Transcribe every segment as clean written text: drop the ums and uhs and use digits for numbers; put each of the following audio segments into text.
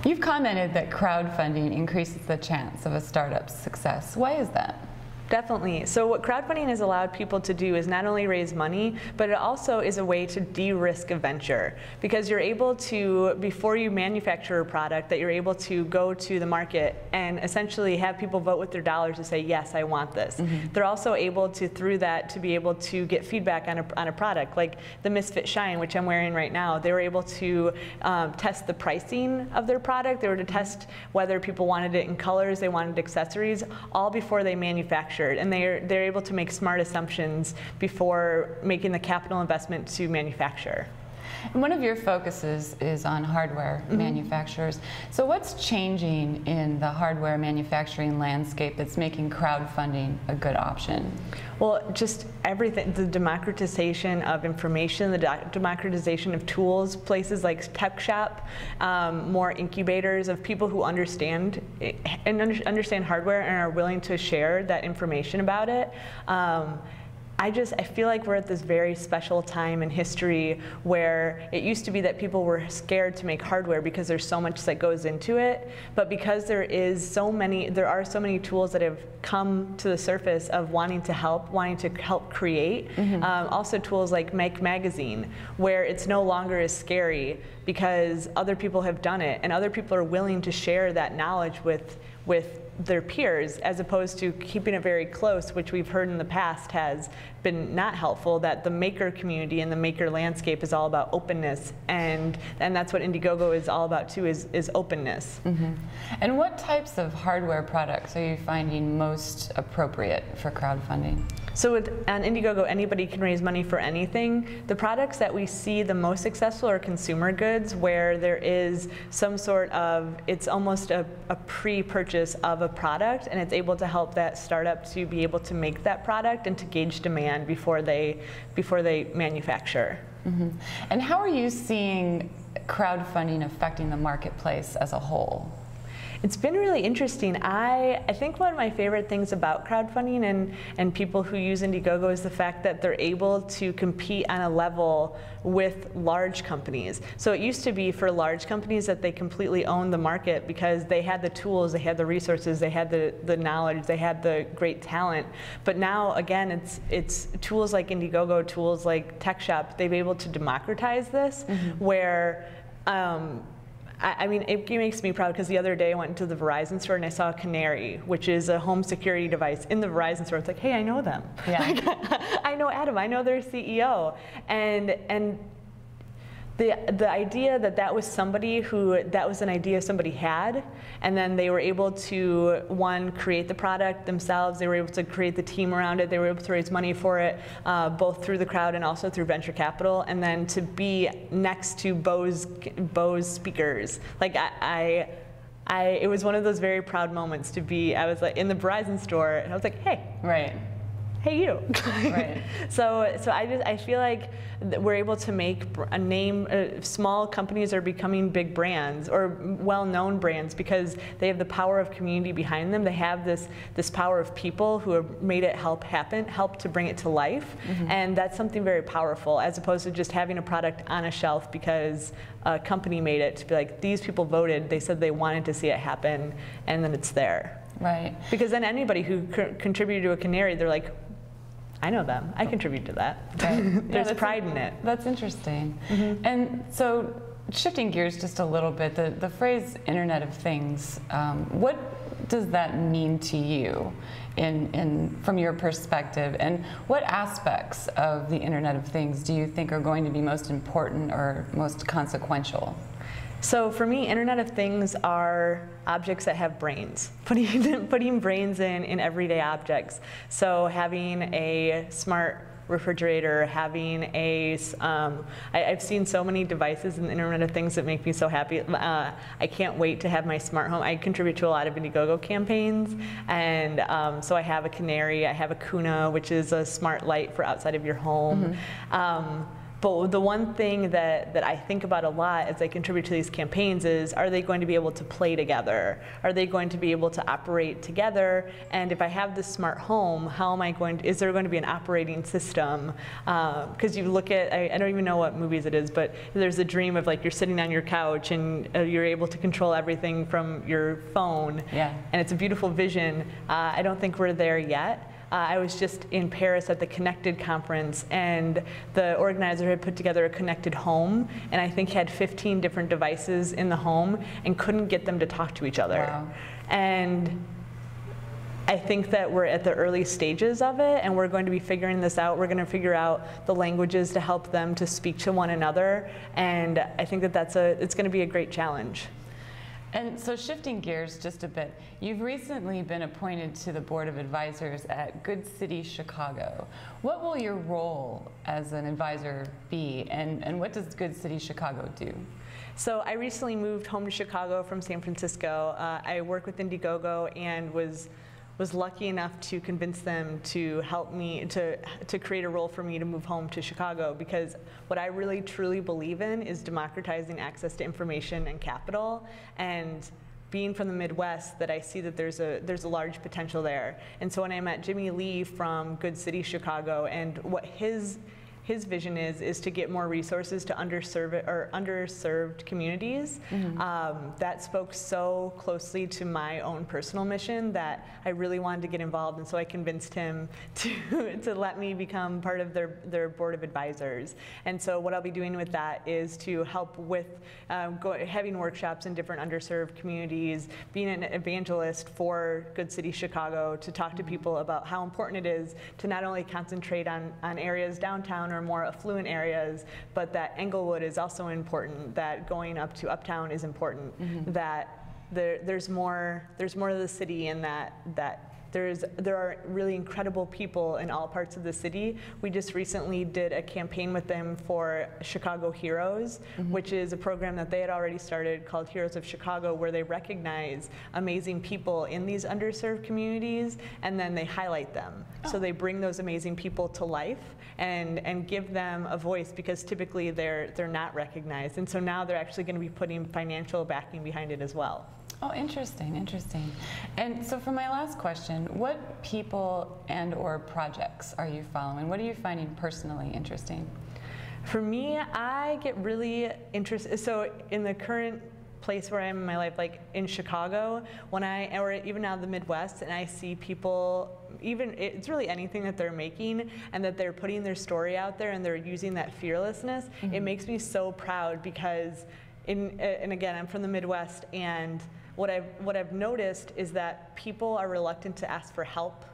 You've commented that crowdfunding increases the chance of a startup's success. Why is that? Definitely. So what crowdfunding has allowed people to do is not only raise money, but it also is a way to de-risk a venture. Because you're able to, before you manufacture a product, that you're able to go to the market and essentially have people vote with their dollars to say, yes, I want this. They're also able to, through that, to be able to get feedback on a product. Like the Misfit Shine, which I'm wearing right now, they were able to test the pricing of their product. They were to test whether people wanted it in colors, they wanted accessories, all before they manufactured. And they're able to make smart assumptions before making the capital investment to manufacture. And one of your focuses is on hardware manufacturers. So what's changing in the hardware manufacturing landscape that's making crowdfunding a good option? Well, just everything, the democratization of information, the democratization of tools, places like TechShop, more incubators of people who understand understand hardware and are willing to share that information about it. I feel like we're at this very special time in history where it used to be that people were scared to make hardware because there's so much that goes into it, but because there are so many tools that have come to the surface of wanting to help create. Also tools like Make Magazine, where it's no longer as scary because other people have done it and other people are willing to share that knowledge with their peers, as opposed to keeping it very close, which we've heard in the past has been not helpful, that the maker community and the maker landscape is all about openness, and that's what Indiegogo is all about too, is openness. And what types of hardware products are you finding most appropriate for crowdfunding? So on Indiegogo, anybody can raise money for anything. The products that we see the most successful are consumer goods, where there is some sort of, it's almost a pre-purchase of a product, and it's able to help that startup to be able to make that product and to gauge demand before they manufacture. And how are you seeing crowdfunding affecting the marketplace as a whole? It's been really interesting. I think one of my favorite things about crowdfunding and people who use Indiegogo is the fact that they're able to compete on a level with large companies. So it used to be for large companies that they completely owned the market because they had the tools, they had the resources, they had the knowledge, they had the great talent. But now, again, it's tools like Indiegogo, tools like TechShop, they've been able to democratize this, where I mean, it makes me proud because the other day I went into the Verizon store and I saw a Canary, which is a home security device, in the Verizon store. It's like, hey, I know them. Yeah. Like, I know Adam. I know their CEO. And the idea that was somebody that was an idea somebody had, and then they were able to, one, create the product themselves, they were able to create the team around it, they were able to raise money for it, both through the crowd and also through venture capital, and then to be next to Bose speakers. Like it was one of those very proud moments to be, I was like in the Verizon store, and I was like, hey. Right. Hey, you. Right. So I feel like we're able to make a name. Small companies are becoming big brands or well-known brands because they have the power of community behind them. They have this power of people who have made it help to bring it to life, and that's something very powerful, as opposed to just having a product on a shelf because a company made it. To be like, these people voted, they said they wanted to see it happen, and then it's there. Right. Because then anybody who contributed to a Canary, they're like, I know them. I contribute to that. Right. There's pride in it. That's interesting. And so, shifting gears just a little bit, the phrase Internet of Things, what does that mean to you from your perspective? And what aspects of the Internet of Things do you think are going to be most important or most consequential? So for me, Internet of Things are objects that have brains, putting brains in everyday objects. So having a smart refrigerator, having I've seen so many devices in the Internet of Things that make me so happy. I can't wait to have my smart home. I contribute to a lot of Indiegogo campaigns, and so I have a Canary, I have a Kuna, which is a smart light for outside of your home. But the one thing that I think about a lot as I contribute to these campaigns is, are they going to be able to play together? Are they going to be able to operate together? And if I have this smart home, how am I going to, is there going to be an operating system? Because you look at, I don't even know what movies it is, but there's a dream of like you're sitting on your couch and you're able to control everything from your phone. Yeah. And it's a beautiful vision. I don't think we're there yet. I was just in Paris at the Connected conference, and the organizer had put together a connected home, and I think had 15 different devices in the home and couldn't get them to talk to each other. Wow. And I think that we're at the early stages of it, and we're going to be figuring this out. We're going to figure out the languages to help them to speak to one another, and I think that it's going to be a great challenge. And so shifting gears just a bit, you've recently been appointed to the Board of Advisors at Good City Chicago. What will your role as an advisor be, and what does Good City Chicago do? So I recently moved home to Chicago from San Francisco. I work with Indiegogo and was lucky enough to convince them to help me to create a role for me to move home to Chicago, because what I really truly believe in is democratizing access to information and capital, and being from the Midwest, that I see that there's a large potential there. And so when I met Jimmy Lee from Good City Chicago, and what his vision is to get more resources to underserved communities. Mm-hmm. That spoke so closely to my own personal mission that I really wanted to get involved, and so I convinced him to let me become part of their board of advisors. And so what I'll be doing with that is to help with having workshops in different underserved communities, being an evangelist for Good City Chicago, to talk to people about how important it is to not only concentrate on areas downtown or more affluent areas, but that Englewood is also important, that going up to Uptown is important, mm-hmm. that there's more to the city, and that there are really incredible people in all parts of the city. We just recently did a campaign with them for Chicago Heroes, mm-hmm. which is a program that they had already started called Heroes of Chicago, where they recognize amazing people in these underserved communities, and then they highlight them. Oh. So they bring those amazing people to life and give them a voice, because typically they're not recognized. And so now they're actually going to be putting financial backing behind it as well. Oh, interesting, interesting. And so for my last question, what people and/or projects are you following? What are you finding personally interesting? For me, I get really interested. So in the current place where I am in my life, like in Chicago, or even out of the Midwest, and I see people, it's really anything that they're making, and that they're putting their story out there, and they're using that fearlessness, mm-hmm. it makes me so proud, because, and again, I'm from the Midwest, and what I've noticed is that people are reluctant to ask for help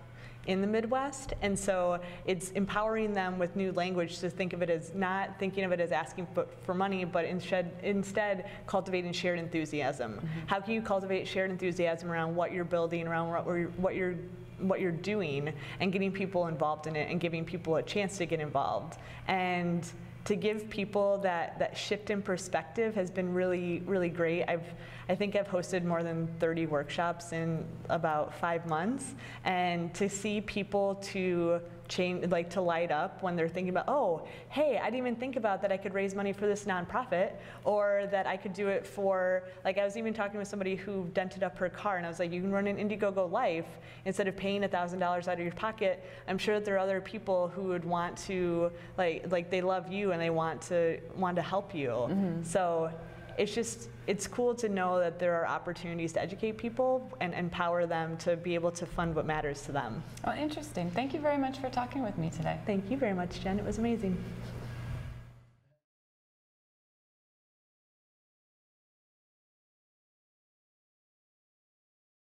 in the Midwest, and so it's empowering them with new language to think of it as not thinking of it as asking for money, but instead cultivating shared enthusiasm. Mm-hmm. How can you cultivate shared enthusiasm around what you're building, around what you're doing, and getting people involved in it, and giving people a chance to get involved, and to give people that shift in perspective has been really, really great. I think I've hosted more than 30 workshops in about 5 months, and to see people to change, like to light up when they're thinking about, oh, hey, I didn't even think about that I could raise money for this nonprofit, or that I could do it for, like I was even talking with somebody who dented up her car, and I was like, you can run an Indiegogo Life instead of paying $1,000 out of your pocket. I'm sure that there are other people who would want to, like they love you and they want to help you. Mm-hmm. So it's cool to know that there are opportunities to educate people and empower them to be able to fund what matters to them. Oh, interesting. Thank you very much for talking with me today. Thank you very much, Jen. It was amazing.